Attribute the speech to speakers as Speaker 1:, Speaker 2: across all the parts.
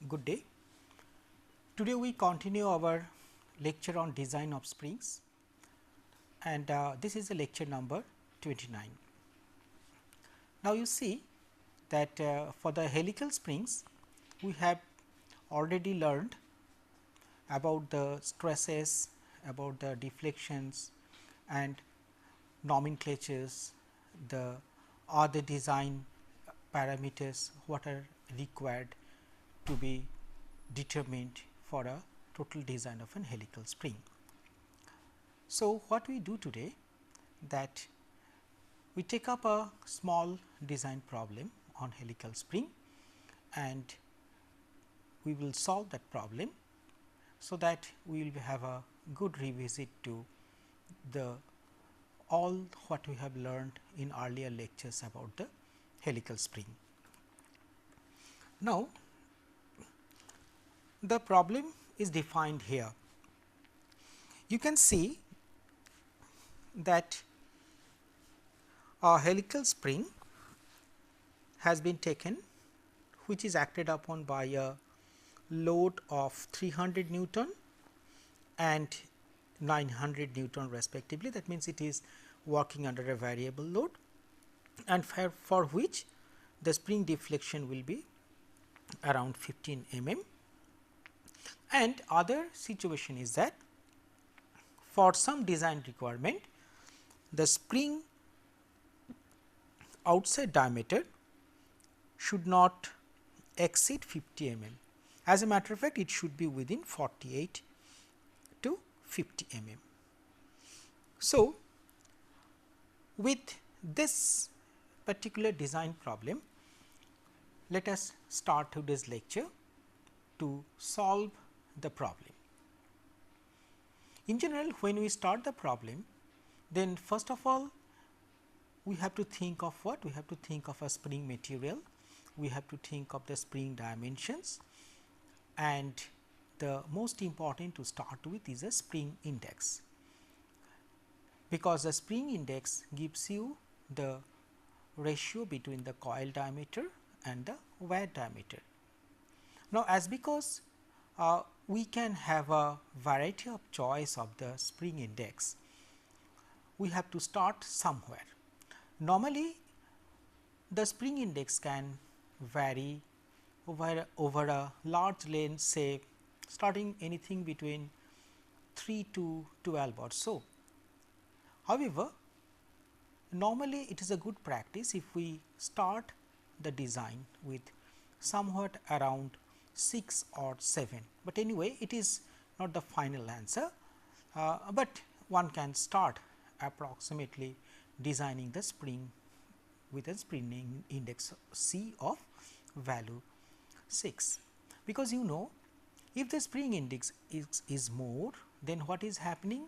Speaker 1: Good day. Today we continue our lecture on design of springs, and this is the lecture number 29. Now, you see that for the helical springs we have already learned about the stresses, about the deflections and nomenclatures, the other design parameters what are required to be determined for a total design of an helical spring. So, what we do today, that we take up a small design problem on helical spring and we will solve that problem, so that we will have a good revisit to the all what we have learned in earlier lectures about the helical spring. Now, the problem is defined here. You can see that a helical spring has been taken, which is acted upon by a load of 300 Newton and 900 Newton respectively. That means, it is working under a variable load, and for which the spring deflection will be around 15 mm. And other situation is that for some design requirement, the spring outside diameter should not exceed 50 mm. As a matter of fact, it should be within 48 to 50 mm. So, with this particular design problem, let us start today's lecture to solve the problem. In general, when we start the problem, then first of all we have to think of what? We have to think of a spring material, we have to think of the spring dimensions, and the most important to start with is a spring index, because the spring index gives you the ratio between the coil diameter and the wire diameter. Now, as because we can have a variety of choice of the spring index, we have to start somewhere. Normally, the spring index can vary over a large length, say starting anything between 3 to 12 or so. However, normally it is a good practice if we start the design with somewhat around 6 or 7, but anyway it is not the final answer, but one can start approximately designing the spring with a spring index C of value 6, because you know, if the spring index is more, then what is happening,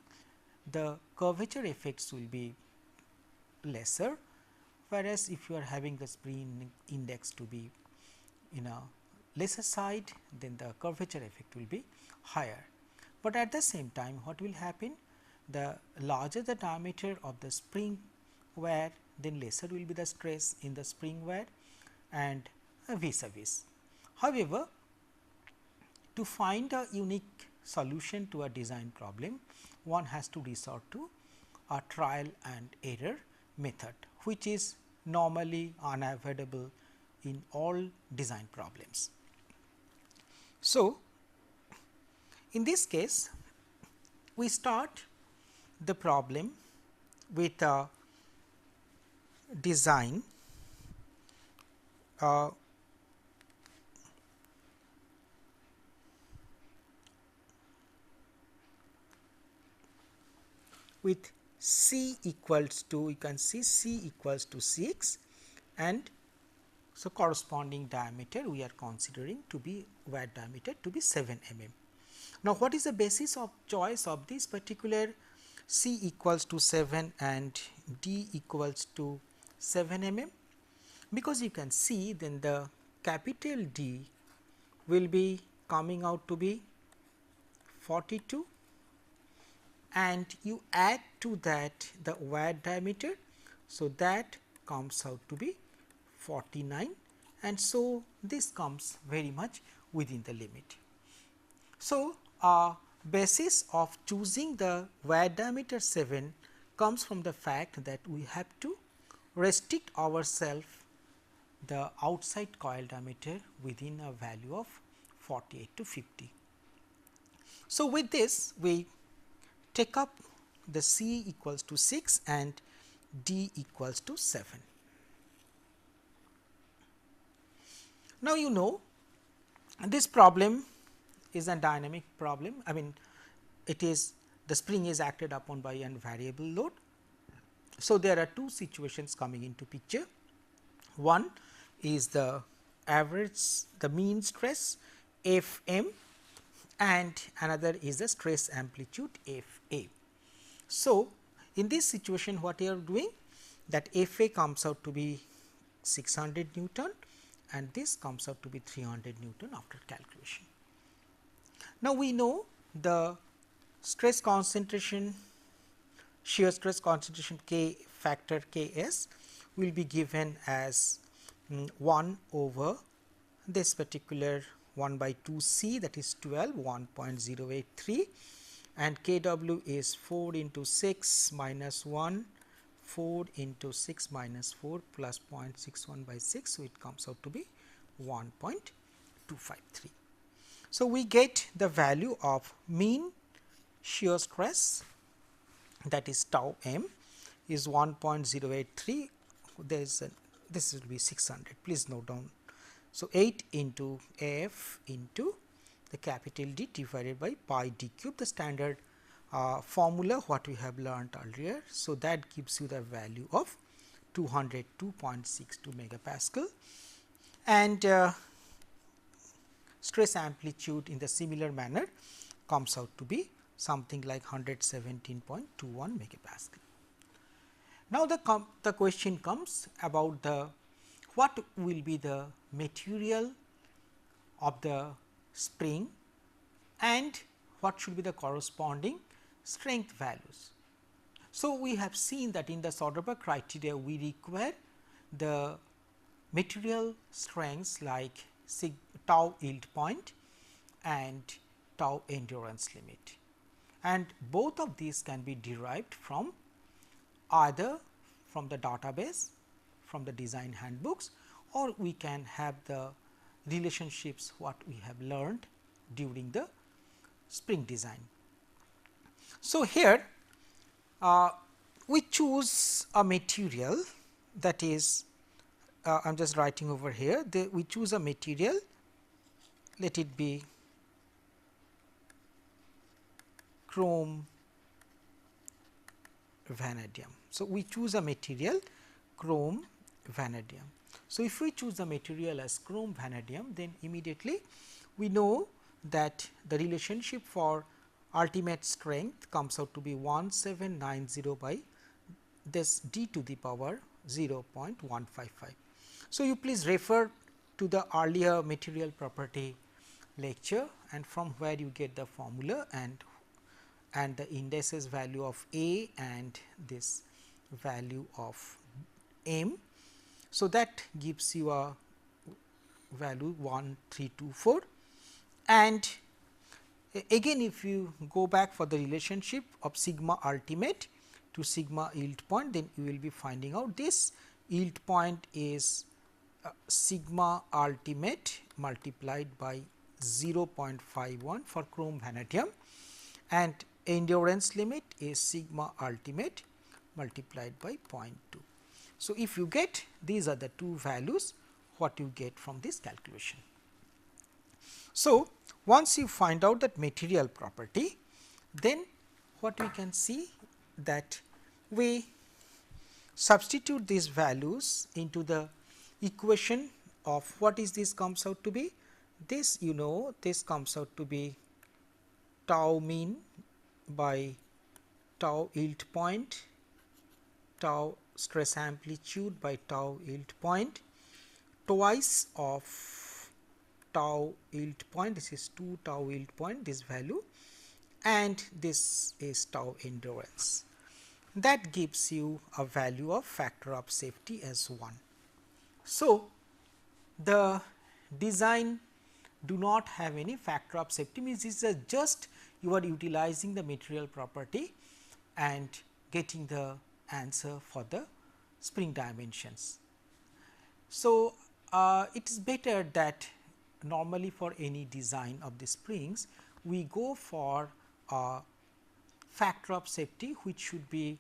Speaker 1: the curvature effects will be lesser, whereas if you are having the spring index to be in a lesser side, then the curvature effect will be higher. But at the same time, what will happen, the larger the diameter of the spring wire, then lesser will be the stress in the spring wire, and vice versa. However, to find a unique solution to a design problem, one has to resort to a trial and error method, which is normally unavoidable in all design problems. So, in this case, we start the problem with a design with C equals to, you can see C equals to 6, and so corresponding diameter we are considering to be wire diameter to be 7 mm. Now, what is the basis of choice of this particular C equals to 7 and D equals to 7 mm? Because you can see, then the capital D will be coming out to be 42, and you add to that the wire diameter, so that comes out to be 49, and so this comes very much within the limit. So, basis of choosing the wire diameter 7 comes from the fact that we have to restrict ourselves the outside coil diameter within a value of 48 to 50. So, with this we take up the C equals to 6 and D equals to 7. Now, you know this problem is a dynamic problem. I mean, it is the spring is acted upon by an variable load. So, there are two situations coming into picture. One is the average, the mean stress F m, and another is the stress amplitude F a. So, in this situation what you are doing, that F a comes out to be 600 Newton and this comes out to be 300 Newton after calculation. Now, we know the stress concentration, shear stress concentration K factor K s will be given as 1 over this particular 1 by 2 C, that is 12, 1.083, and K w is 4 into 6 minus 1, 4 into 6 minus 4 plus 0.61 by 6. So, it comes out to be 1.253. So, we get the value of mean shear stress, that is tau m, is 1.083. There is a, this will be 600, please note down. So, 8 into F into the capital D divided by pi d cube, the standard formula what we have learnt earlier. So, that gives you the value of 202.62 megapascal, and stress amplitude in the similar manner comes out to be something like 117.21 megapascal. Now, the question comes about the what will be the material of the spring and what should be the corresponding strength values. So, we have seen that in the Soderberg criteria we require the material strengths like tau yield point and tau endurance limit, and both of these can be derived from either from the database, from the design handbooks, or we can have the relationships what we have learned during the spring design. So, here we choose a material, that is I am just writing over here, we choose a material, let it be chrome vanadium. So, we choose a material chrome vanadium. So, if we choose the material as chrome vanadium, then immediately we know that the relationship for ultimate strength comes out to be 1790 by this d to the power 0.155. So, you please refer to the earlier material property lecture, and from where you get the formula and the indices value of A and this value of M. So, that gives you a value 1324, and again if you go back for the relationship of sigma ultimate to sigma yield point, then you will be finding out this yield point is sigma ultimate multiplied by 0.51 for chrome vanadium, and endurance limit is sigma ultimate multiplied by 0.2. So, if you get these are the two values what you get from this calculation. So, once you find out that material property, then what we can see that we substitute these values into the equation of what is this comes out to be. This you know, this comes out to be tau mean by tau yield point, tau stress amplitude by tau yield point, twice of tau yield point, this is 2 tau yield point, this value, and this is tau endurance. That gives you a value of factor of safety as 1. So, the design do not have any factor of safety, means this is just you are utilizing the material property and getting the answer for the spring dimensions. So, it is better that normally for any design of the springs we go for a factor of safety which should be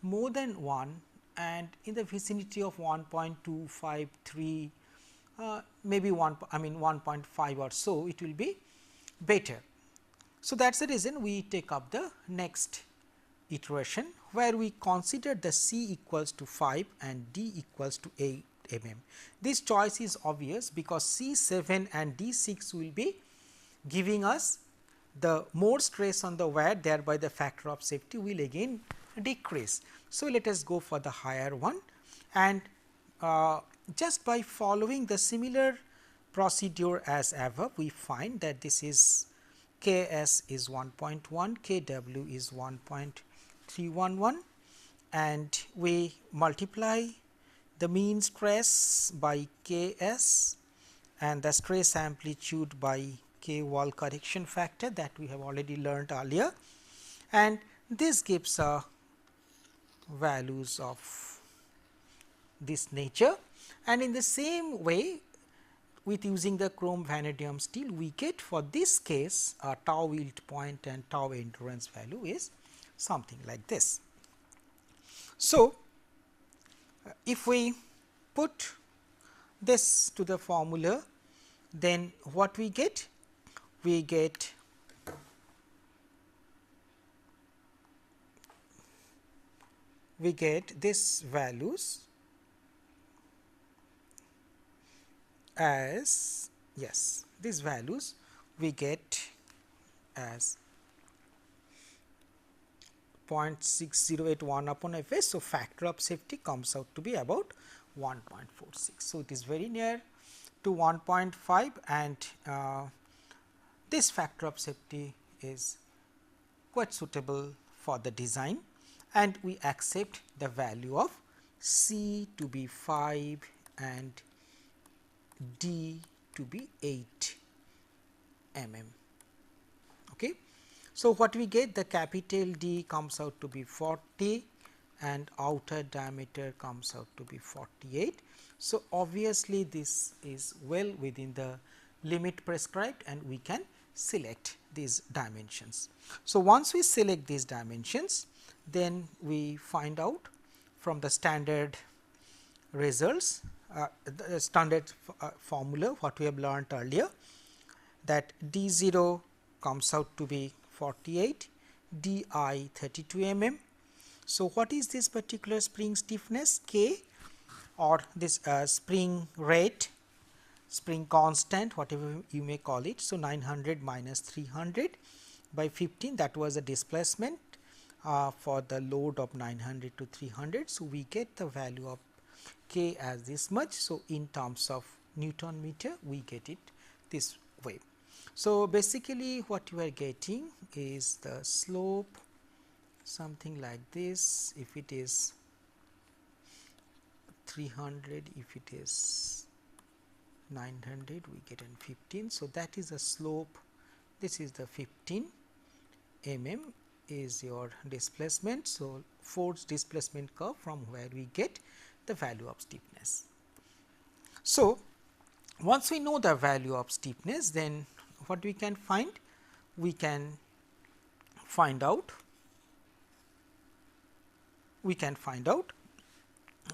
Speaker 1: more than 1 and in the vicinity of 1.253, maybe 1.5 or so, it will be better. So, that is the reason we take up the next iteration where we consider the C equals to 5 and D equals to 8 mm. This choice is obvious because C 7 and D 6 will be giving us the more stress on the wire, thereby the factor of safety will again decrease. So, let us go for the higher one, and just by following the similar procedure as above, we find that this is Ks is 1.1, Kw is 1.311, and we multiply the mean stress by Ks and the stress amplitude by K wall correction factor that we have already learned earlier, and this gives values of this nature. And in the same way, with using the chrome vanadium steel, we get for this case a tau yield point and tau endurance value is something like this. So, if we put this to the formula, then what we get? We get this values as, yes, these values we get as 0.6081 upon Fs. So, factor of safety comes out to be about 1.46. So, it is very near to 1.5, and this factor of safety is quite suitable for the design, and we accept the value of C to be 5 and D to be 8 mm. Okay. So, what we get, the capital D comes out to be 40 and outer diameter comes out to be 48. So, obviously, this is well within the limit prescribed and we can select these dimensions. So, once we select these dimensions, then we find out from the standard results, the standard formula what we have learnt earlier, that D 0 comes out to be 48, D I 32 mm. So, what is this particular spring stiffness K, or this spring rate, spring constant, whatever you may call it. So, 900 minus 300 by 15, that was the displacement for the load of 900 to 300. So, we get the value of K as this much. So, in terms of Newton meter, we get it this way. So, basically what you are getting is the slope something like this. If it is 300, if it is 900, we get an 15. So, that is the slope, this is the 15 mm is your displacement. So, force displacement curve from where we get the value of stiffness. So, once we know the value of stiffness, then what we can find? We can find out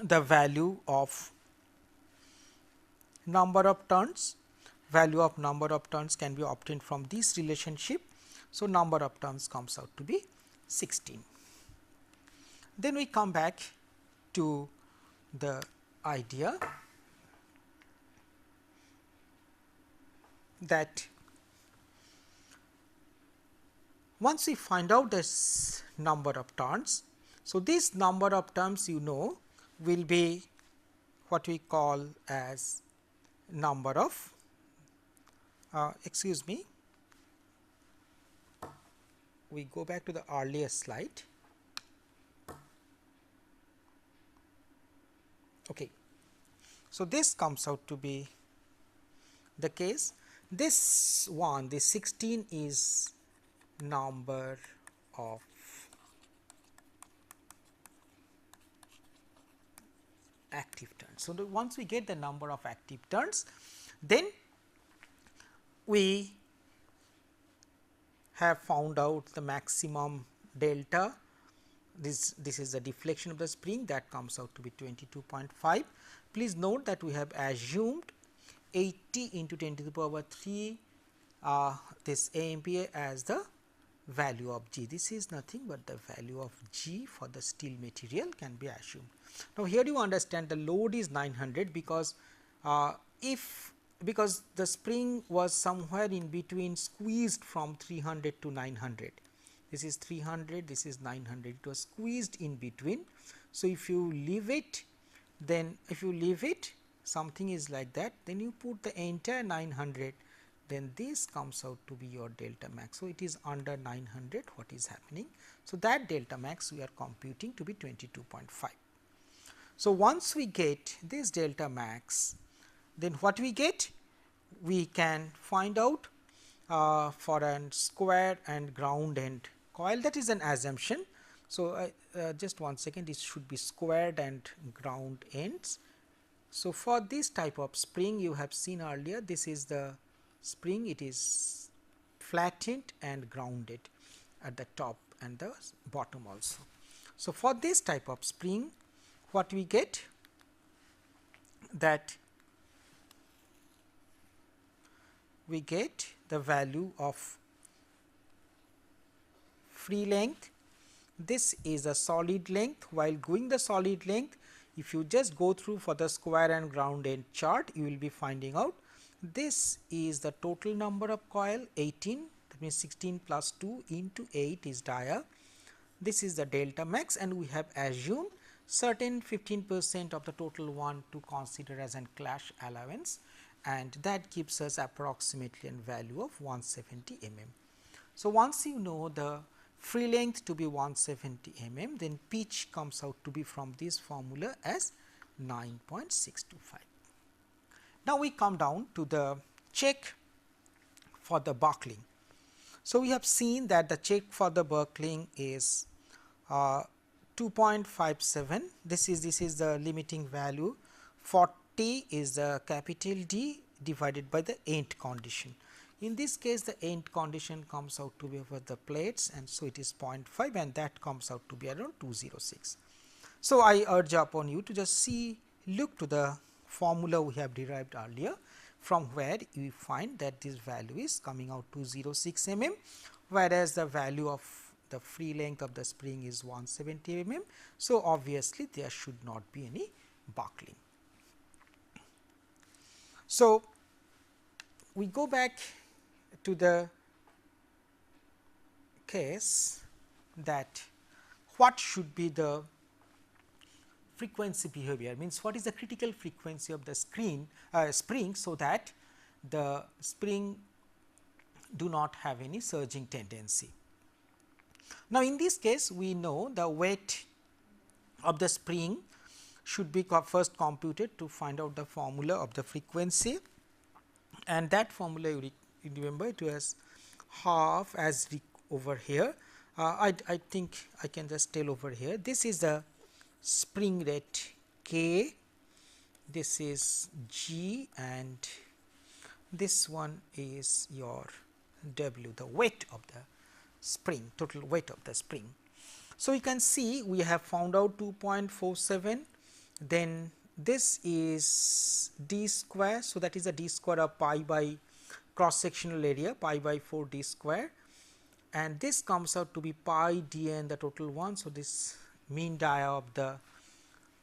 Speaker 1: the value of number of turns. Value of number of turns can be obtained from this relationship. So, number of turns comes out to be 16. Then we come back to the idea that once we find out this number of turns, so this number of turns will be what we call as number of we go back to the earlier slide. Okay. So, this comes out to be the case This one, this 16 is number of active turns. So, once we get the number of active turns, then we have found out the maximum delta. This is the deflection of the spring, that comes out to be 22.5. Please note that we have assumed 80 into 10 to the power 3 this AMPA as the value of G. This is nothing but the value of G for the steel material can be assumed. Now, here you understand the load is 900 because because the spring was somewhere in between, squeezed from 300 to 900. This is 300, this is 900, it was squeezed in between. So, if you leave it, then if you leave it something is like that, then you put the entire 900, then this comes out to be your delta max. So, it is under 900 what is happening. So, that delta max we are computing to be 22.5. So, once we get this delta max, then what we get? We can find out for a square and ground end coil, that is an assumption. So, just one second, it should be squared and ground ends. So, for this type of spring you have seen earlier, this is the spring, it is flattened and grounded at the top and the bottom also. So, for this type of spring what we get, that we get the value of free length. This is a solid length. While going the solid length, if you just go through for the square and ground end chart, you will be finding out this is the total number of coil 18, that means 16 plus 2 into 8 is dia. This is the delta max, and we have assumed certain 15% of the total one to consider as an clash allowance, and that gives us approximately a value of 170 mm. So, once you know the free length to be 170 mm, then pitch comes out to be from this formula as 9.625. Now, we come down to the check for the buckling. So, we have seen that the check for the buckling is 2.57. This is the limiting value. 40 is the capital D divided by the end condition. In this case, the end condition comes out to be over the plates, and so it is 0.5, and that comes out to be around 206. So, I urge upon you to just look to the formula we have derived earlier, from where you find that this value is coming out 206 mm, whereas the value of the free length of the spring is 170 mm. So, obviously, there should not be any buckling. So, we go back to the case that what should be the frequency behavior, means what is the critical frequency of the spring, so that the spring do not have any surging tendency. Now, in this case we know the weight of the spring should be first computed to find out the formula of the frequency, and that formula you remember, it was half as over here. I think I can just tell over here, this is the spring rate K, this is G, and this one is your W, the weight of the spring, total weight of the spring. So, you can see we have found out 2.47, then this is d square. So, that is a d square of pi by cross sectional area, pi by 4 d square, and this comes out to be pi d n, the total one. So, this mean dia of the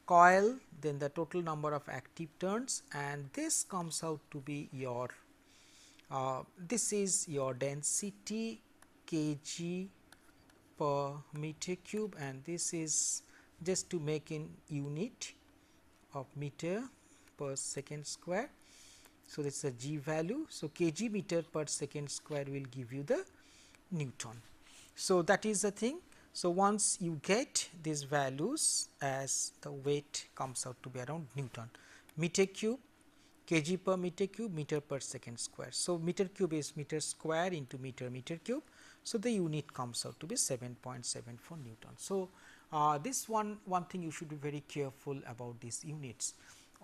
Speaker 1: coil, then the total number of active turns, and this comes out to be your this is your density kg per meter cube, and this is just to make in unit of meter per second square. So, this is a G value. So, kg meter per second square will give you the Newton. So, that is the thing. So, once you get these values, as the weight comes out to be around Newton, meter cube, kg per meter cube, meter per second square. So, meter cube is meter square into meter cube. So, the unit comes out to be 7.74 Newton. So, this one thing you should be very careful about these units.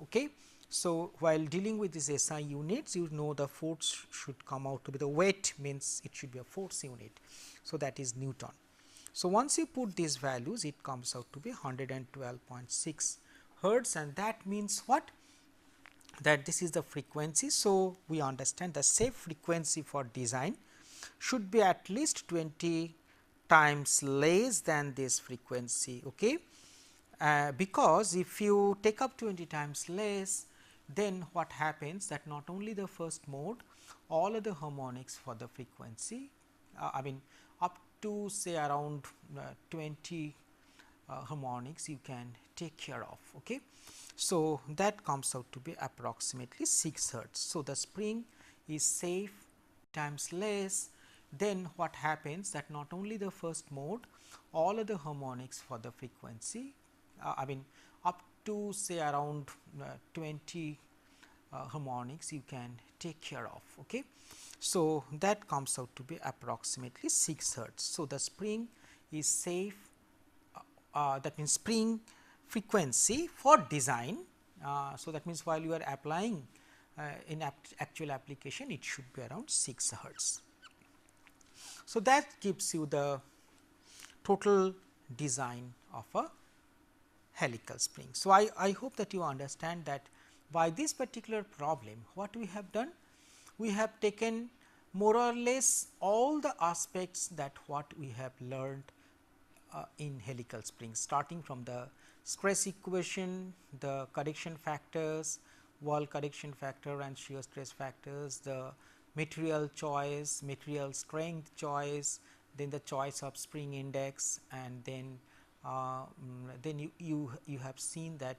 Speaker 1: Okay. So, while dealing with these SI units, you know the force should come out to be the weight, means it should be a force unit. So, that is Newton. So, once you put these values, it comes out to be 112.6 hertz, and that means what? That this is the frequency. So, we understand the safe frequency for design should be at least 20 times less than this frequency. Okay. Because if you take up 20 times less, then what happens, that not only the first mode, all of the harmonics for the frequency, I mean up to say around 20 harmonics you can take care of. Okay. So, that comes out to be approximately 6 hertz. So, the spring is safe times less, then what happens, that not only the first mode, all of the harmonics for the frequency, I mean up to say around 20 harmonics you can take care of. Okay. So, that comes out to be approximately 6 hertz. So, the spring is safe, that means spring frequency for design. So, that means while you are applying in actual application, it should be around 6 hertz. So, that gives you the total design of a helical spring. So, I hope that you understand that by this particular problem, what we have done, we have taken more or less all the aspects that what we have learned in helical springs, starting from the stress equation, the correction factors, wall correction factor and shear stress factors, the material choice, material strength choice, then the choice of spring index, and then you have seen that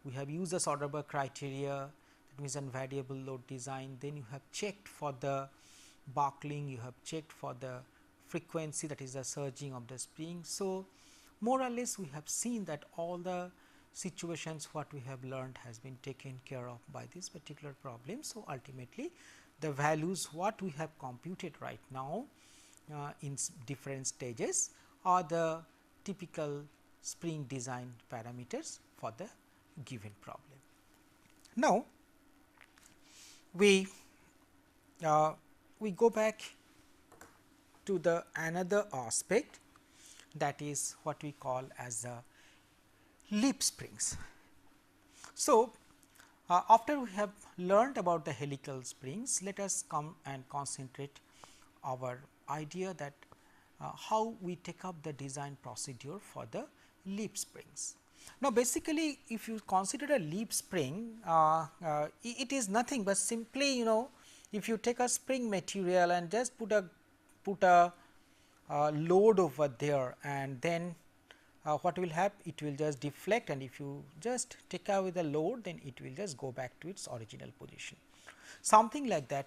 Speaker 1: we have used the Soderberg criteria, that means variable load design. Then you have checked for the buckling, you have checked for the frequency, that is the surging of the spring. So, more or less we have seen that all the situations what we have learned has been taken care of by this particular problem. So, ultimately the values what we have computed right now in different stages are the typical spring design parameters for the given problem. Now, we go back to the another aspect, that is what we call as the leaf springs. So, after we have learned about the helical springs, let us come and concentrate our idea that how we take up the design procedure for the leaf springs. Now, basically if you consider a leaf spring, it is nothing but simply if you take a spring material and just put a load over there, and then what will happen, it will just deflect, and if you just take away the load, then it will just go back to its original position, something like that.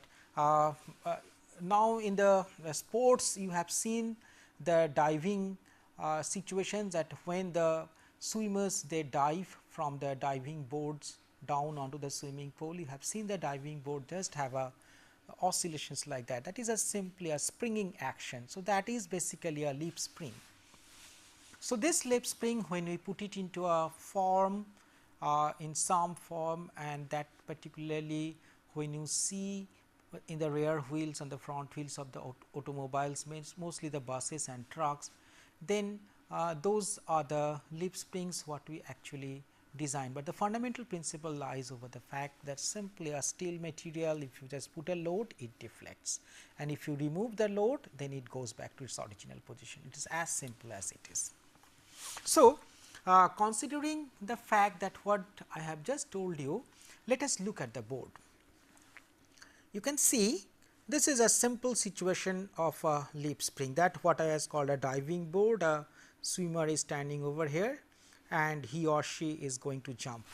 Speaker 1: Now, in the sports you have seen the diving situations, that when the swimmers they dive from the diving boards down onto the swimming pool, you have seen the diving board just have a oscillations like that. That is simply a springing action. So, that is basically a leaf spring. So, this leaf spring, when we put it into a form, in some form, and that particularly when you see in the rear wheels and the front wheels of the automobiles, means mostly the buses and trucks, then those are the leaf springs what we actually design. But the fundamental principle lies over the fact that simply a steel material, if you just put a load, it deflects, and if you remove the load, then it goes back to its original position. It is as simple as it is. So, considering the fact that what I have just told you, let us look at the board. You can see this is a simple situation of a leaf spring, that what I has called a diving board. A swimmer is standing over here and he or she is going to jump.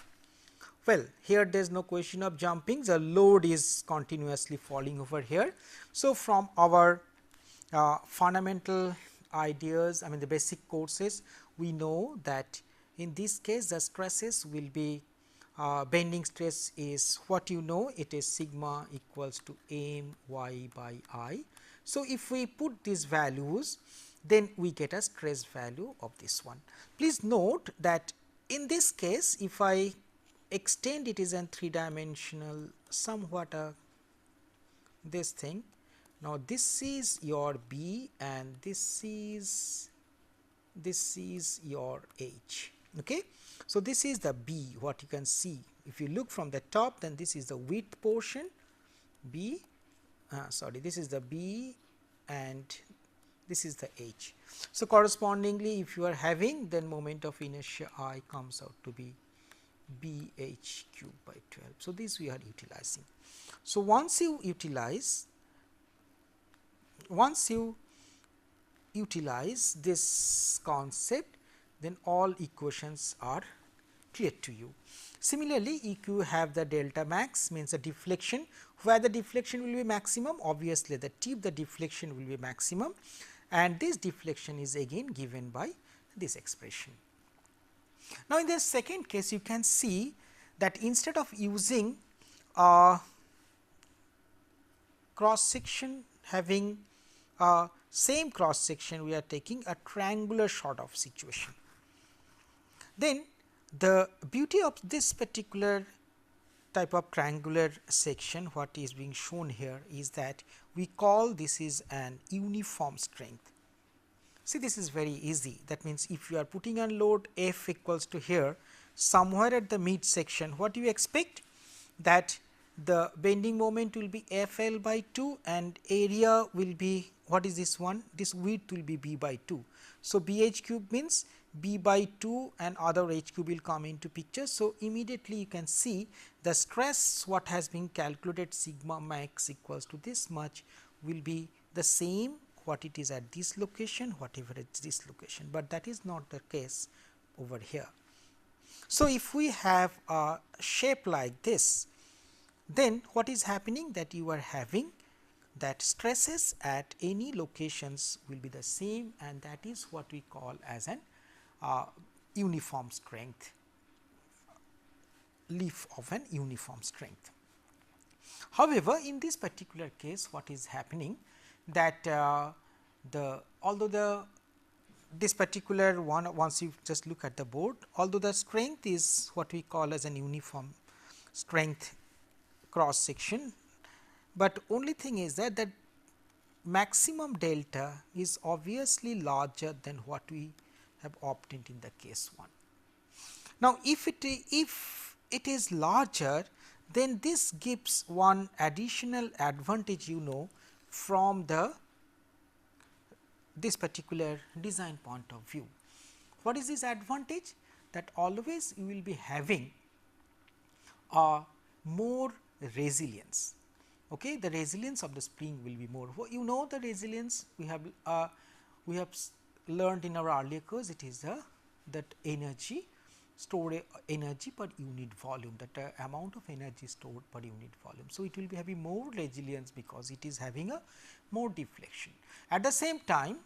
Speaker 1: Well, here there is no question of jumping, the load is continuously falling over here. So, from our fundamental ideas, I mean the basic courses, we know that in this case the stresses will be bending stress is what you know, it is sigma equals to m y by I. So, if we put these values, then we get a stress value of this one. Please note that in this case, if I extend it is an 3-dimensional somewhat this thing. Now, this is your B and this is your H. Okay. So, this is the B, what you can see. If you look from the top, then this is the width portion B, sorry, this is the B and this is the H. So, correspondingly, if you are having, then moment of inertia I comes out to be B H cube by 12. So, this we are utilizing. So, once you utilize this concept, then all equations are clear to you. Similarly, if you have the delta max, means the deflection, where the deflection will be maximum, obviously the tip the deflection will be maximum, and this deflection is again given by this expression. Now, in the second case, you can see that instead of using a cross section having same cross section, we are taking a triangular sort of situation. Then the beauty of this particular type of triangular section, what is being shown here is that we call this is an uniform strength. See, this is very easy. That means, if you are putting on load F equals to here, somewhere at the mid section, what do you expect? That the bending moment will be FL by 2 and area will be, what is this one? This width will be B by 2. So, BH cube means B by 2 and other H cube will come into picture. So, immediately you can see the stress what has been calculated sigma max equals to this much will be the same what it is at this location, whatever it is this location, but that is not the case over here. So, if we have a shape like this, then what is happening, that you are having that stresses at any locations will be the same, and that is what we call as an uniform strength, leaf of an uniform strength. However, in this particular case, what is happening, that this particular one, once you just look at the board, although the strength is what we call as an uniform strength cross section, but only thing is that the maximum delta is obviously larger than what we have obtained in the case 1. Now, if it is larger, then this gives one additional advantage, you know, from this particular design point of view. What is this advantage? That always you will be having a more resilience. Okay, the resilience of the spring will be more. You know, the resilience we have learned in our earlier course, it is that energy stored energy per unit volume, that amount of energy stored per unit volume. So, it will be having more resilience because it is having a more deflection. At the same time,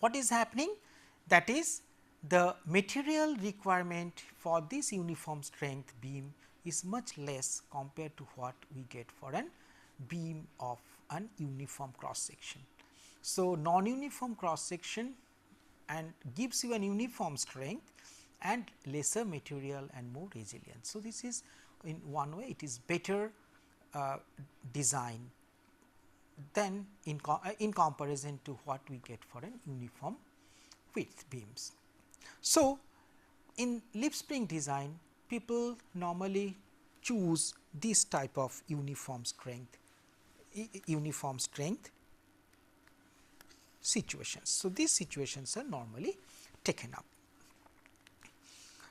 Speaker 1: what is happening, that is the material requirement for this uniform strength beam is much less compared to what we get for an beam of an uniform cross section. So, non-uniform cross section and gives you an uniform strength and lesser material and more resilience. So, this is in one way it is better design than in comparison to what we get for an uniform width beams. So, in leaf spring design, people normally choose this type of uniform strength situations. So, these situations are normally taken up.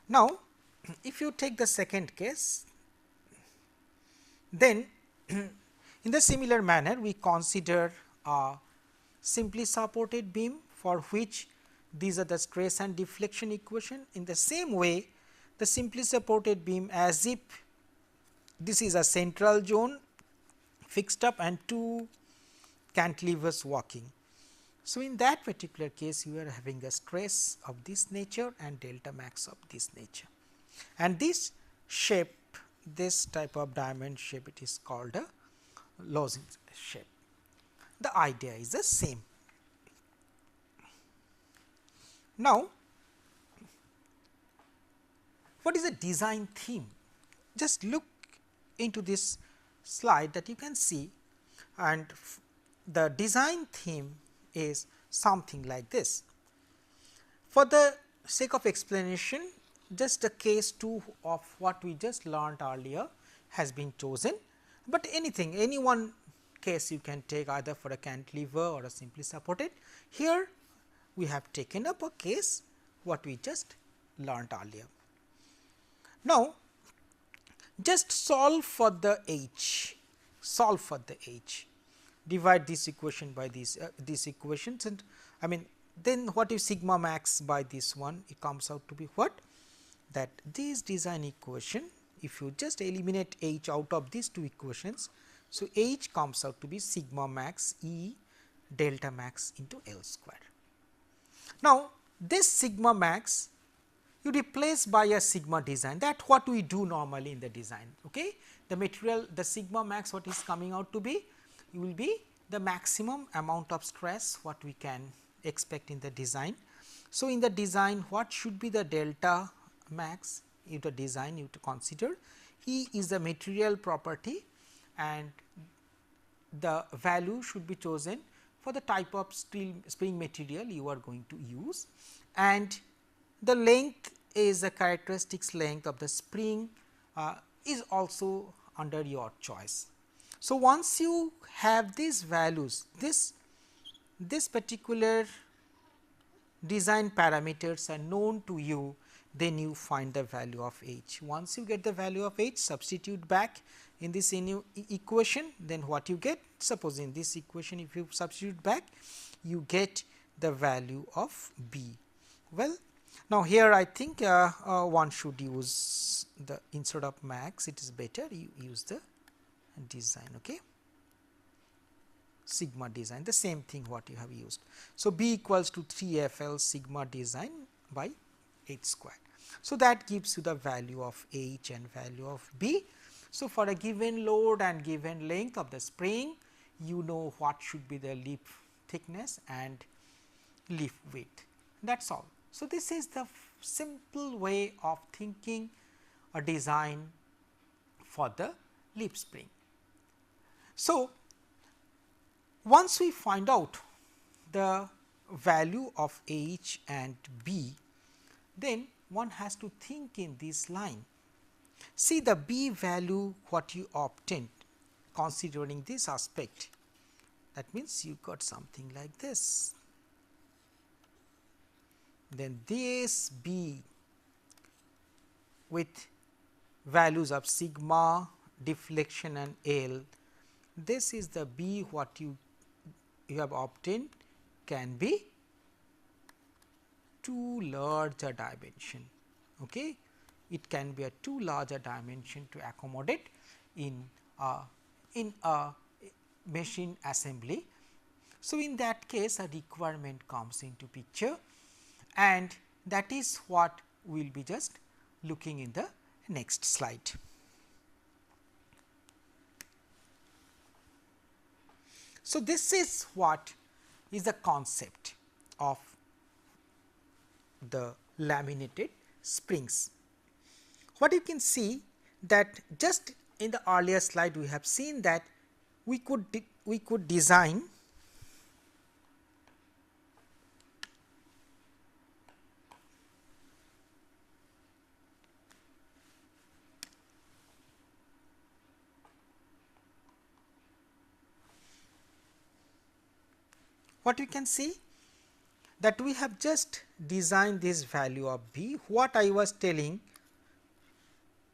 Speaker 1: Now, if you take the second case, then in the similar manner we consider a simply supported beam for which these are the stress and deflection equation. In the same way, the simply supported beam, as if this is a central zone fixed up and two cantilevers working. So, in that particular case, you are having a stress of this nature and delta max of this nature, and this shape, this type of diamond shape, it is called a lozenge shape. The idea is the same. Now, what is the design theme? Just look into this slide that you can see, and the design theme is something like this. For the sake of explanation, just a case 2 of what we just learned earlier has been chosen, but anything, any one case you can take, either for a cantilever or a simply supported. Here we have taken up a case what we just learned earlier. Now, just solve for the h, solve for the h, divide this equation by these equations, and I mean then what is sigma max by this one, it comes out to be what, that this design equation, if you just eliminate h out of these two equations, so h comes out to be sigma max E delta max into L square. Now, this sigma max you replace by a sigma design, that what we do normally in the design. Okay? The material, the sigma max, what is coming out to be, will be the maximum amount of stress what we can expect in the design. So, in the design what should be the delta max in the design, you have to consider E is the material property and the value should be chosen for the type of steel spring material you are going to use, and the length is the characteristics length of the spring is also under your choice. So, once you have these values, this particular design parameters are known to you, then you find the value of h. Once you get the value of h, substitute back in this equation, then what you get, suppose in this equation if you substitute back, you get the value of b. Well, now here I think one should use the, instead of max, it is better you use the design. Okay, sigma design, the same thing what you have used. So, b equals to 3 FL sigma design by h square. So, that gives you the value of h and value of b. So, for a given load and given length of the spring, you know what should be the lip thickness and lip width, that is all. So, this is the simple way of thinking a design for the lip spring. So, once we find out the value of h and b, then one has to think in this line. See the b value what you obtained considering this aspect, that means you got something like this. Then this b with values of sigma, deflection and L, this is the b what you have obtained can be too large a dimension. Okay? It can be a too large a dimension to accommodate in a machine assembly. So, in that case a requirement comes into picture, and that is what we will be just looking in the next slide. So, this is what is the concept of the laminated springs. What you can see that just in the earlier slide we have seen that we could design what you can see that we have just designed this value of b. What I was telling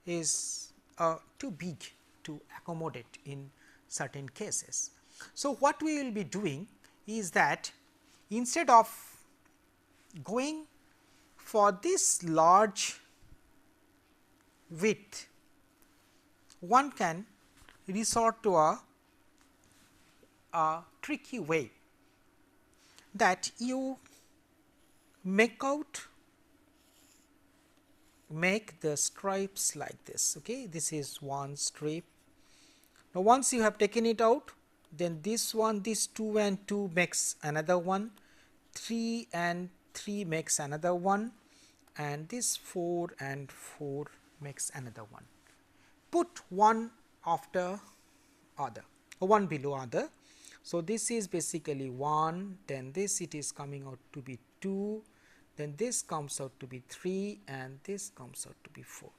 Speaker 1: is too big to accommodate in certain cases. So, what we will be doing is that instead of going for this large width, one can resort to a tricky way, that you make out make the stripes like this. Okay, this is one strip. Now once you have taken it out, then this one, this 2 and 2 makes another one, 3 and 3 makes another one, and this 4 and 4 makes another one. Put one after other, or one below other. So this is basically 1, then this it is coming out to be 2, then this comes out to be 3, and this comes out to be 4.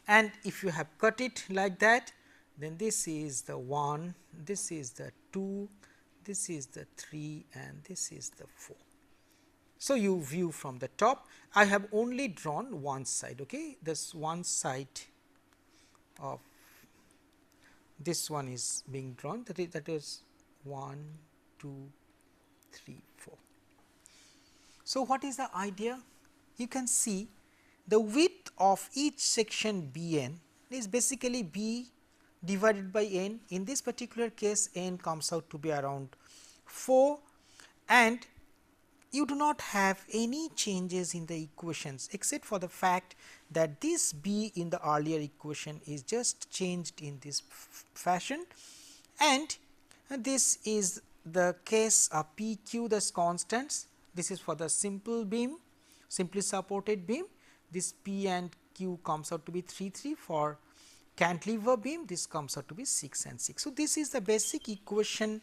Speaker 1: And if you have cut it like that, then this is the 1, this is the 2, this is the 3, and this is the 4. So you view from the top. I have only drawn one side. Okay, this one side of this one is being drawn, that is 1, 2, 3, 4. So what is the idea? You can see the width of each section Bn is basically B divided by n. In this particular case, n comes out to be around 4, and you do not have any changes in the equations except for the fact that this B in the earlier equation is just changed in this fashion, and this is the case of PQ, the constants. This is for the simple beam, simply supported beam. This P and Q comes out to be 3, 3. For cantilever beam, this comes out to be 6 and 6. So this is the basic equation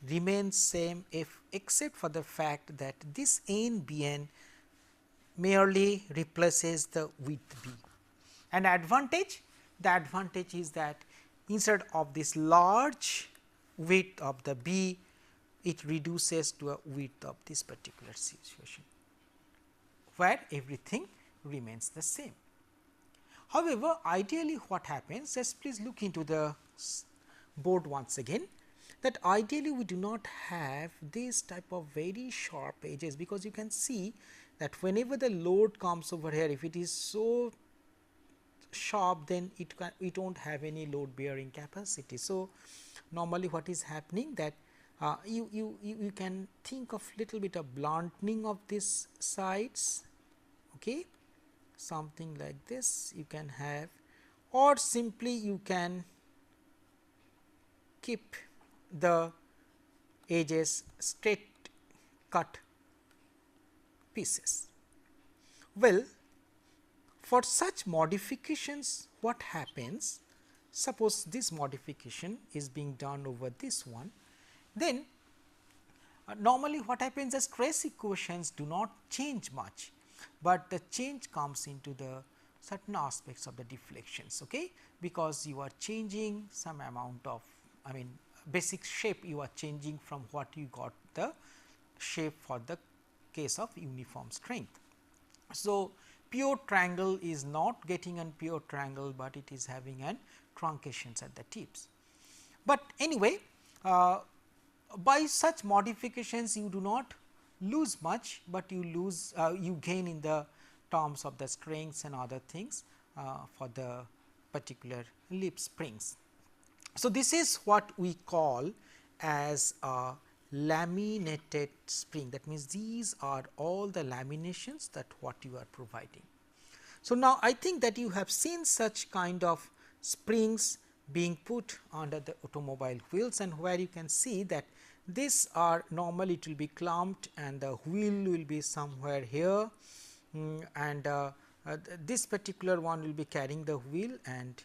Speaker 1: remains same, if except for the fact that this n Bn merely replaces the width B. And advantage, the advantage is that instead of this large width of the B, it reduces to a width of this particular situation, where everything remains the same. However, ideally what happens, just please look into the board once again, that ideally we do not have this type of very sharp edges, because you can see that whenever the load comes over here, if it is so sharp, then it won't have any load bearing capacity. So normally what is happening, that you can think of little bit of blunting of these sides, okay, something like this you can have, or simply you can keep the edges straight cut pieces. Well, for such modifications, what happens, suppose this modification is being done over this one, then normally what happens, the stress equations do not change much, but the change comes into the certain aspects of the deflections, okay, because you are changing some amount of, I mean, basic shape you are changing from what you got the shape for the case of uniform strength. So pure triangle is not getting a pure triangle, but it is having an truncations at the tips. But anyway, by such modifications you do not lose much, but you lose you gain in the terms of the strengths and other things for the particular lip springs. So this is what we call as a laminated spring. That means these are all the laminations that what you are providing. So now I think that you have seen such kind of springs being put under the automobile wheels, and where you can see that these are normally it will be clamped and the wheel will be somewhere here, and this particular one will be carrying the wheel, and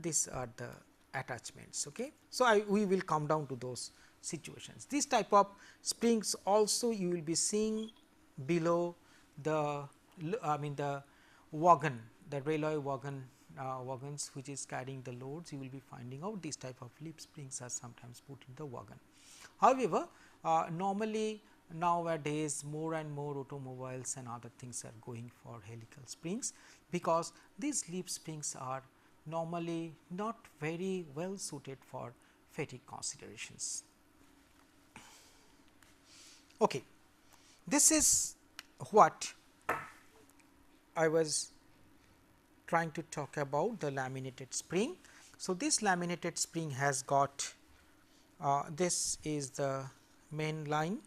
Speaker 1: these are the attachments. Okay. So we will come down to those situations. This type of springs also you will be seeing below the the wagon, the railway wagon wagons which is carrying the loads. You will be finding out these type of lip springs are sometimes put in the wagon. However, normally nowadays more and more automobiles and other things are going for helical springs, because these lip springs are normally not very well suited for fatigue considerations. Okay. This is what I was trying to talk about, the laminated spring. So this laminated spring has got this is the main line,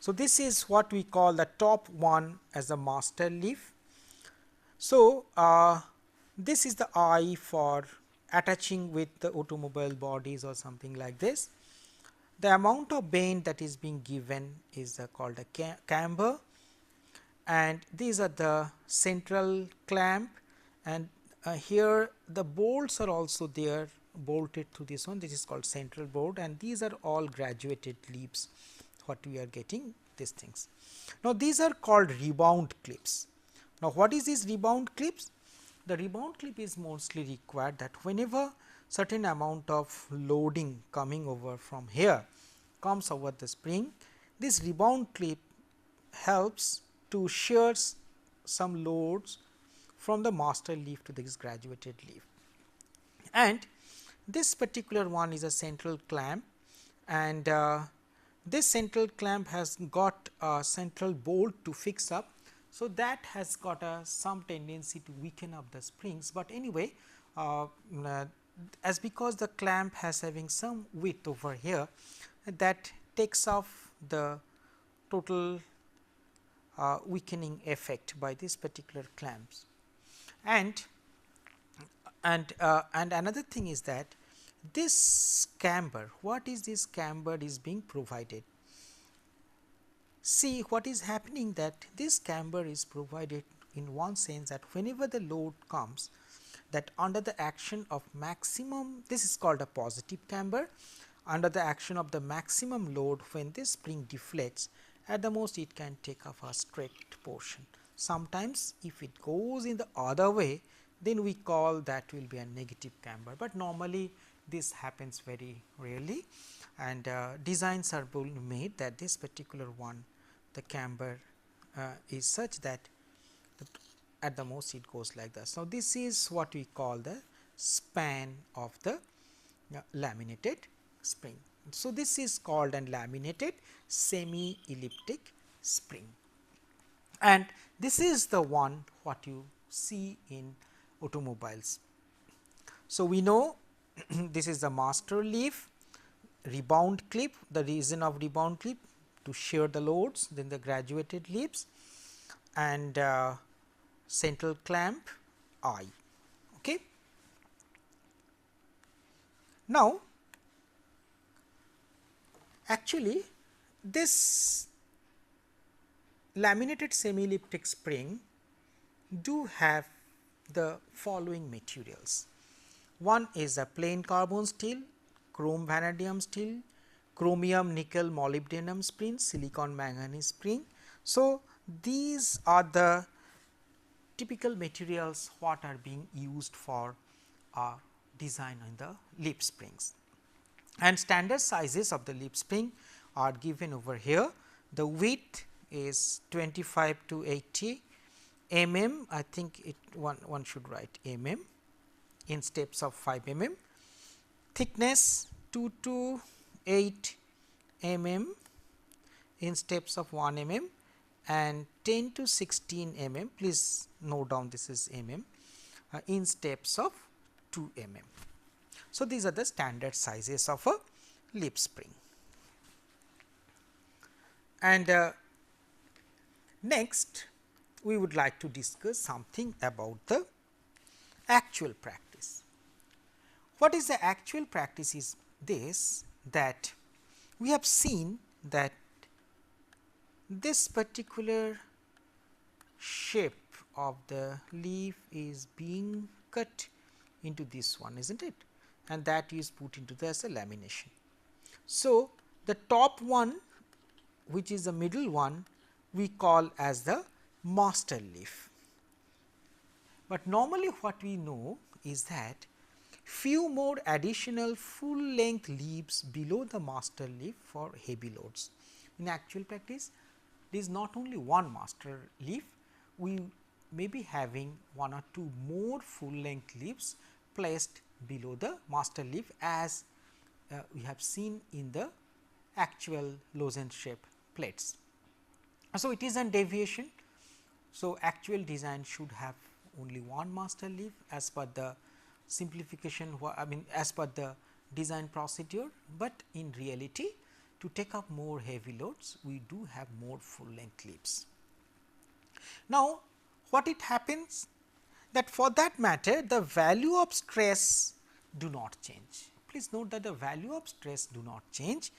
Speaker 1: So, this is what we call the top one as the master leaf. So, this is the eye for attaching with the automobile bodies or something like this. The amount of bend that is being given is called a camber, and these are the central clamp, and here the bolts are also there bolted to this one. This is called central bolt, and these are all graduated leaves what we are getting these things. Now, these are called rebound clips. Now, what is this rebound clips? The rebound clip is mostly required that whenever certain amount of loading coming over from here comes over the spring, this rebound clip helps to shear some loads from the master leaf to this graduated leaf. And this particular one is a central clamp, and this central clamp has got a central bolt to fix up. So, that has got some tendency to weaken up the springs, but anyway, as because the clamp has having some width over here, that takes off the total weakening effect by this particular clamps. And another thing is that this camber, what is this camber is being provided? See, what is happening, that this camber is provided in one sense that whenever the load comes, that under the action of maximum, this is called a positive camber, under the action of the maximum load, when this spring deflects, at the most it can take off a straight portion. Sometimes if it goes in the other way, then we call that will be a negative camber, but normally this happens very rarely, and designs are made that this particular one, the camber is such that at the most it goes like this. Now, this is what we call the span of the laminated spring. So, this is called an laminated semi elliptic spring, and this is the one what you see in automobiles. So, we know this is the master leaf, rebound clip, the reason of rebound clip to shear the loads, then the graduated leaves, and central clamp eye. Okay. Now, actually this laminated semi elliptic spring do have the following materials. One is a plain carbon steel, chrome vanadium steel, chromium nickel molybdenum spring, silicon manganese spring. So, these are the typical materials what are being used for design in the leaf springs, and standard sizes of the leaf spring are given over here. The width is 25 to 80 mm. I think it one should write mm in steps of 5 mm. Thickness 2 to 8 mm in steps of 1 mm, and 10 to 16 mm, please note down this is mm, in steps of 2 mm. So, these are the standard sizes of a leaf spring. And next we would like to discuss something about the actual practice. What is the actual practice is this, that we have seen that this particular shape of the leaf is being cut into this one, isn't it, and that is put into the as a lamination. So, the top one, which is the middle one, we call as the master leaf. But normally what we know is that few more additional full length leaves below the master leaf for heavy loads. In actual practice, there is not only one master leaf, we may be having one or two more full length leaves placed below the master leaf, as we have seen in the actual lozenge shape plates. So, it is a deviation. So, actual design should have only one master leaf as per the simplification, I mean as per the design procedure, but in reality to take up more heavy loads, we do have more full length leaps. Now, what it happens that for that matter the value of stress do not change. Please note that the value of stress do not change,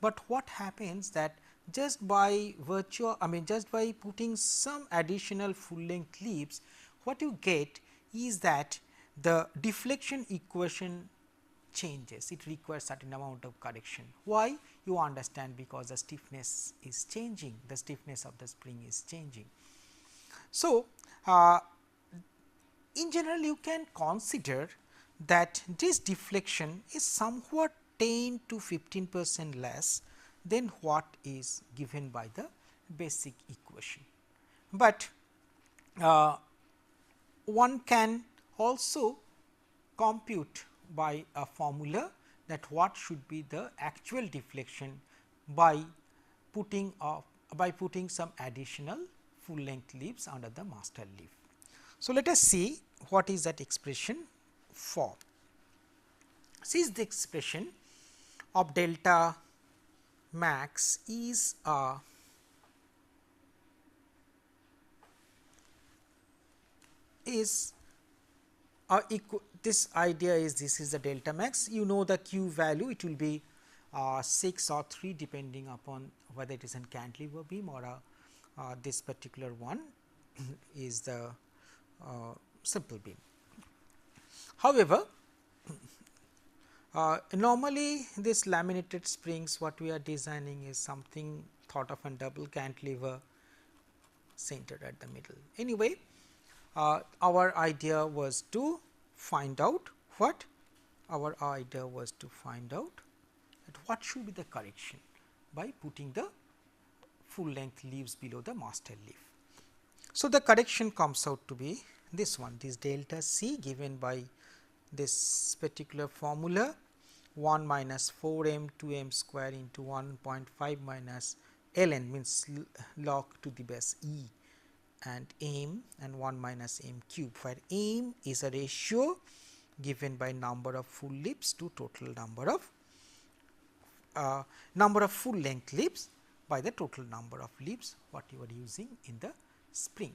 Speaker 1: but what happens that just by virtue, just by putting some additional full length leaps, what you get is that the deflection equation changes. It requires certain amount of correction. Why? You understand, because the stiffness is changing, the stiffness of the spring is changing. So, in general you can consider that this deflection is somewhat 10 to 15% less than what is given by the basic equation. But one can also compute by a formula that what should be the actual deflection by putting some additional full length leaps under the master leaf. So, let us see what is that expression for. Since the expression of delta max is this idea is this is the delta max, you know the q value, it will be 6 or 3 depending upon whether it is a cantilever beam or this particular one is the simple beam. However, normally this laminated springs what we are designing is something thought of a double cantilever centered at the middle. Anyway, our idea was to find out what what should be the correction by putting the full length leaves below the master leaf. So, the correction comes out to be this one, this delta C given by this particular formula 1 minus 4 m 2 m square into 1.5 minus ln means log to the base e and m and 1 minus m cube, where m is a ratio given by number of full leaps to total number of full length leaps by the total number of leaps what you are using in the spring.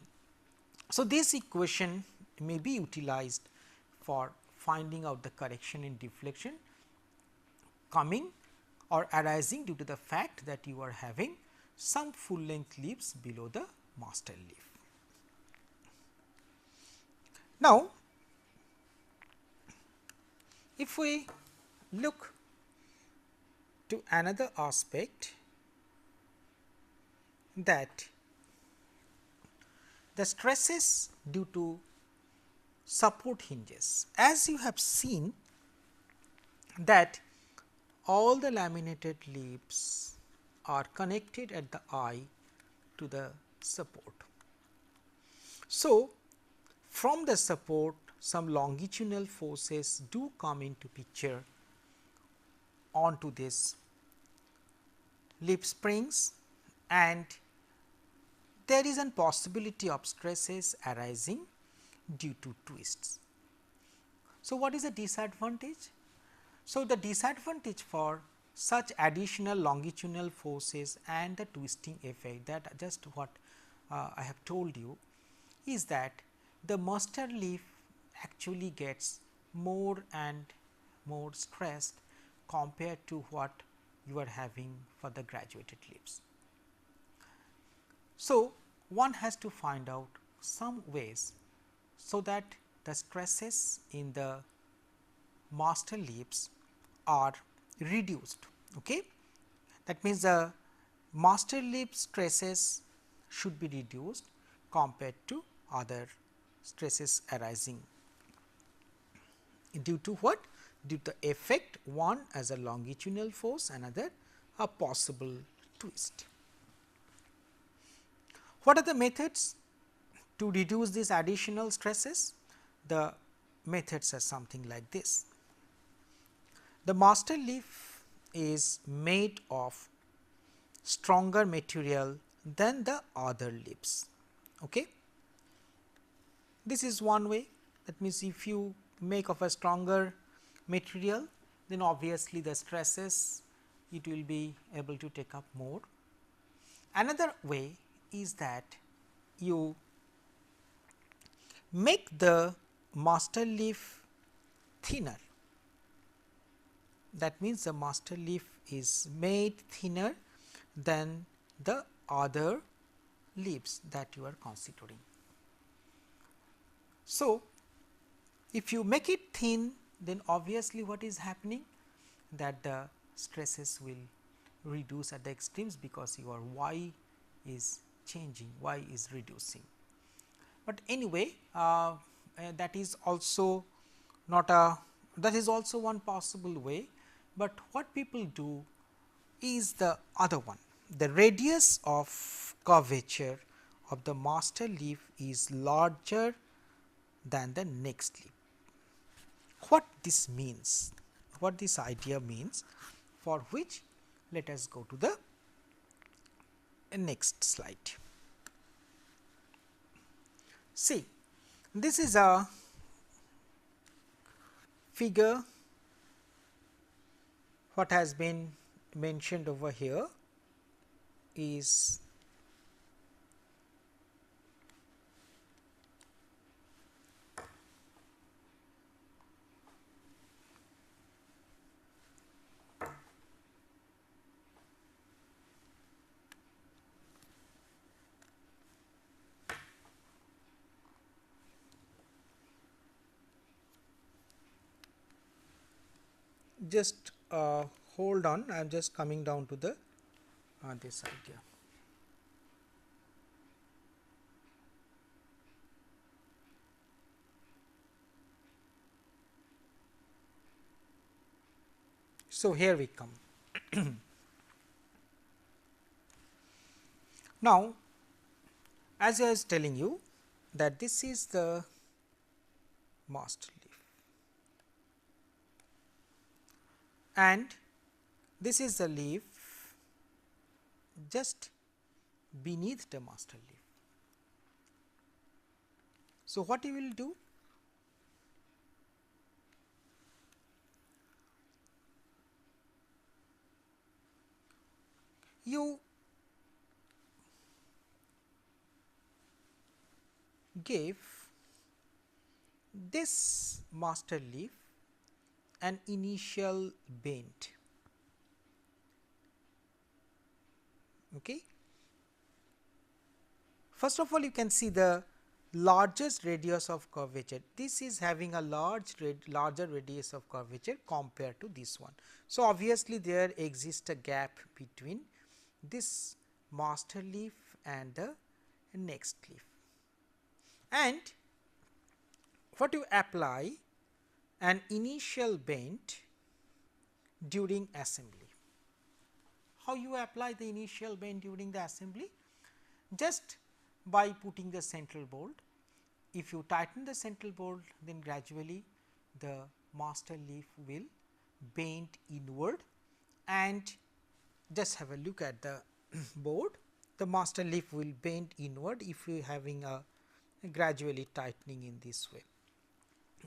Speaker 1: So, this equation may be utilized for finding out the correction in deflection coming or arising due to the fact that you are having some full length leaps below the master leaf. Now, if we look to another aspect, that the stresses due to support hinges, as you have seen that all the laminated leaps are connected at the eye to the support. So, from the support some longitudinal forces do come into picture onto this leaf springs, and there is a possibility of stresses arising due to twists. So, what is the disadvantage? So, the disadvantage for such additional longitudinal forces and the twisting effect, that just what I have told you, is that the master leaf actually gets more and more stressed compared to what you are having for the graduated leaves. So, one has to find out some ways so that the stresses in the master leaves are reduced. Okay? That means, the master leaf stresses should be reduced compared to other stresses arising due to what? Due to the effect, one as a longitudinal force, another a possible twist. What are the methods to reduce these additional stresses? The methods are something like this. The master leaf is made of stronger material than the other leaves. Okay? This is one way. That means, if you make of a stronger material, then obviously the stresses it will be able to take up more. Another way is that you make the master leaf thinner. That means, the master leaf is made thinner than the other leaves that you are considering. So, if you make it thin, then obviously what is happening, that the stresses will reduce at the extremes, because your y is changing, y is reducing. But anyway, that is also not a, that is also one possible way, but what people do is the other one. The radius of curvature of the master leaf is larger than the next leaf. What this means, what this idea means, for which let us go to the next slide. See, this is a figure. What has been mentioned over here is just hold on, I am just coming down to the this idea. So, here we come. Now, as I was telling you that this is the master leaf and this is the leaf just beneath the master leaf. So, what you will do? You give this master leaf an initial bend. Okay. First of all, you can see the largest radius of curvature. This is having a larger radius of curvature compared to this one. So, obviously, there exists a gap between this master leaf and the next leaf. And what you apply an initial bend during assembly. How you apply the initial bend during the assembly? Just by putting the central bolt. If you tighten the central bolt, then gradually the master leaf will bend inward, and just have a look at the board. The master leaf will bend inward if you are having a gradually tightening in this way,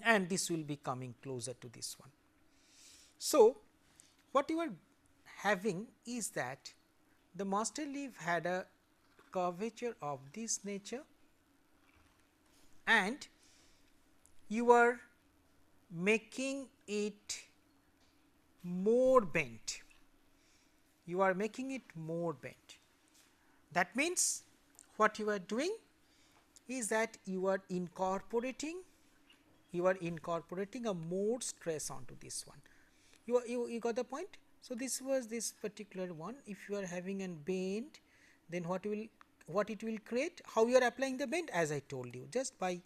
Speaker 1: and this will be coming closer to this one. So, what you are having is that the master leaf had a curvature of this nature, and you are making it more bent. You are making it more bent. That means, what you are doing is that you are incorporating a more stress onto this one. You got the point? So, this was this particular one. If you are having a bend, then what it will create? How you are applying the bend? As I told you, just by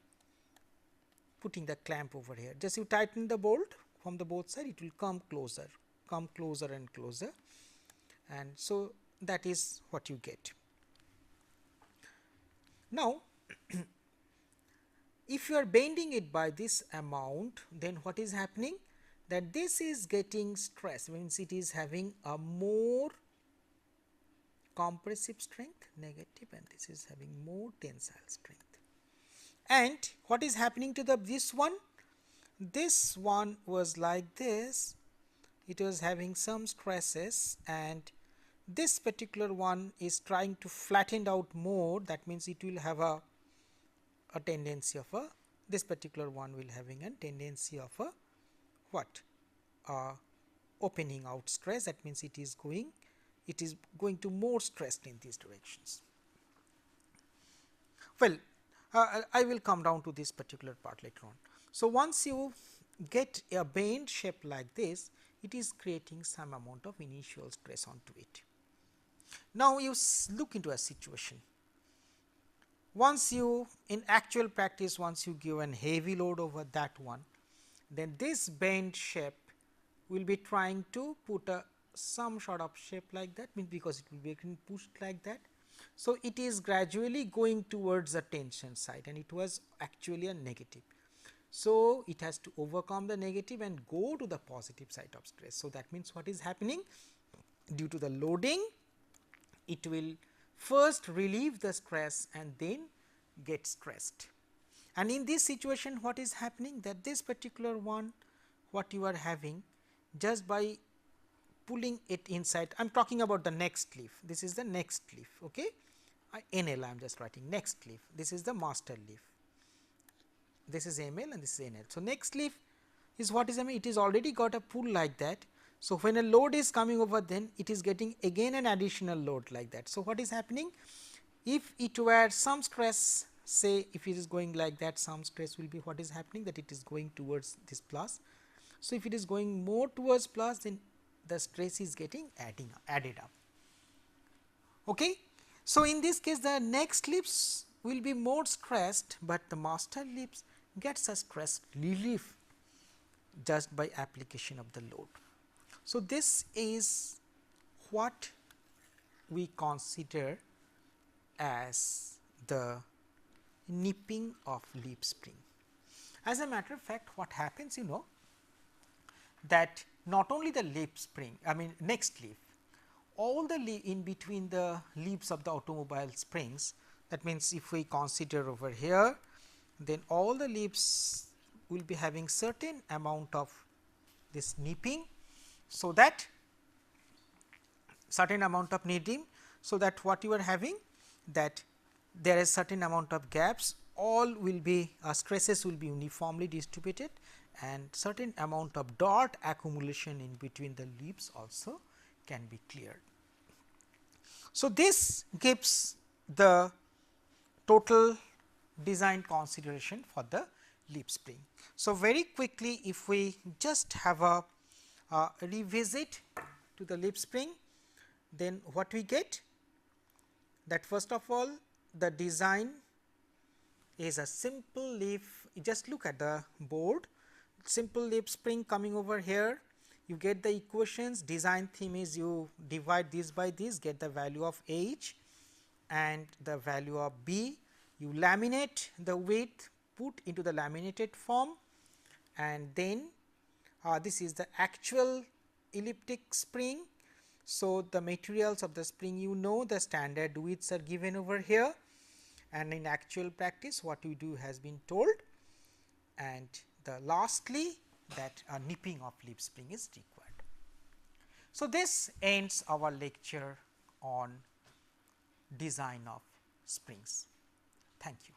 Speaker 1: putting the clamp over here. Just you tighten the bolt from the both side, it will come closer and closer, and so that is what you get. Now, if you are bending it by this amount, then what is happening? That this is getting stress, means it is having a more compressive strength negative, and this is having more tensile strength. And what is happening to this one? This one was like this, it was having some stresses, and this particular one is trying to flatten out more. That means it will have a tendency of a, this particular one will having a tendency of a what, opening out stress. That means it is going to more stressed in these directions. Well, I will come down to this particular part later on. So, once you get a bend shape like this, it is creating some amount of initial stress onto it. Now, you look into a situation. Once you, in actual practice, once you give an heavy load over that one, then this bend shape will be trying to put a some sort of shape like that, means because it will be getting pushed like that. So, it is gradually going towards the tension side, and it was actually a negative. So, it has to overcome the negative and go to the positive side of stress. So, that means what is happening? Due to the loading, it will first relieve the stress and then get stressed. And in this situation, what is happening, that this particular one, what you are having, just by pulling it inside, I am talking about the next leaf, this is the next leaf, okay. NL I am just writing next leaf, this is the master leaf, this is ML and this is NL. So, next leaf is what is happening, it is already got a pull like that. So, when a load is coming over, then it is getting again an additional load like that. So, what is happening, if it were some stress, say if it is going like that, some stress will be what is happening, that it is going towards this plus. So, if it is going more towards plus, then the stress is getting added up. Okay. So, in this case the next leaves will be more stressed, but the master leaves gets a stress relief just by application of the load. So, this is what we consider as the nipping of leaf spring. As a matter of fact, what happens, you know, that not only the leaf spring, I mean next leaf, all the in between the leaves of the automobile springs, that means if we consider over here, then all the leaves will be having certain amount of this nipping. So, that certain amount of nipping, so that what you are having, that there is certain amount of gaps, all will be stresses will be uniformly distributed, and certain amount of dot accumulation in between the leaves also can be cleared. So, this gives the total design consideration for the leaf spring. So, very quickly if we just have a revisit to the leaf spring, then what we get, that first of all the design is a simple leaf. You just look at the board, simple leaf spring coming over here, you get the equations. Design theme is you divide this by this, get the value of H and the value of B, you laminate the width, put into the laminated form, and then this is the actual elliptic spring. So, the materials of the spring, you know, the standard widths are given over here, and in actual practice what we do has been told, and the lastly that a nipping of leaf spring is required. So, this ends our lecture on design of springs. Thank you.